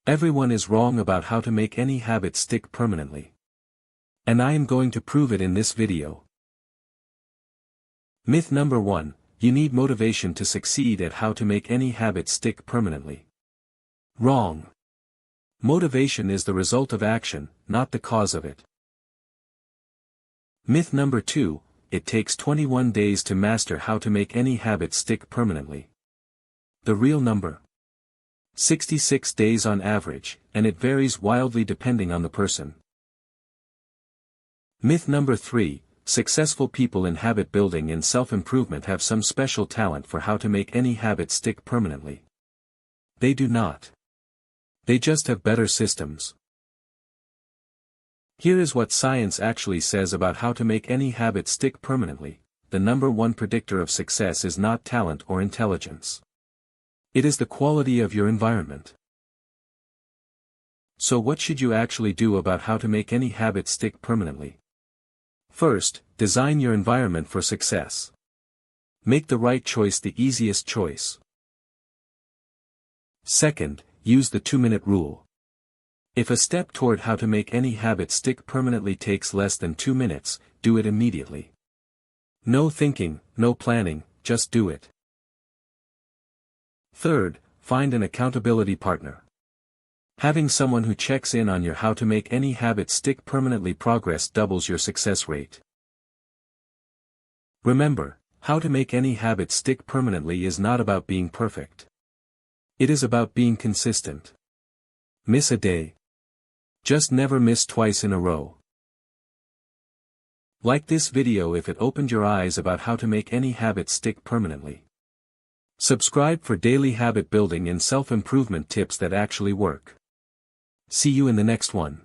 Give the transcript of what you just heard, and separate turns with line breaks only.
Everyone is wrong about how to make any habit stick permanently. And I am going to prove it in this video. Myth number 1, you need motivation to succeed at how to make any habit stick permanently. Wrong. Motivation is the result of action, not the cause of it. Myth number 2, it takes 21 days to master how to make any habit stick permanently. The real number: 66 days on average, and it varies wildly depending on the person. Myth number 3, successful people in habit building and self-improvement have some special talent for how to make any habit stick permanently. They do not. They just have better systems. Here is what science actually says about how to make any habit stick permanently. The number 1 predictor of success is not talent or intelligence. It is the quality of your environment. So what should you actually do about how to make any habit stick permanently? First, design your environment for success. Make the right choice the easiest choice. Second, use the 2-minute rule. If a step toward how to make any habit stick permanently takes less than 2 minutes, do it immediately. No thinking, no planning, just do it. Third, find an accountability partner. Having someone who checks in on your how to make any habit stick permanently progress doubles your success rate. Remember, how to make any habit stick permanently is not about being perfect. It is about being consistent. Miss a day. Just never miss twice in a row. Like this video if it opened your eyes about how to make any habit stick permanently. Subscribe for daily habit building and self-improvement tips that actually work. See you in the next one.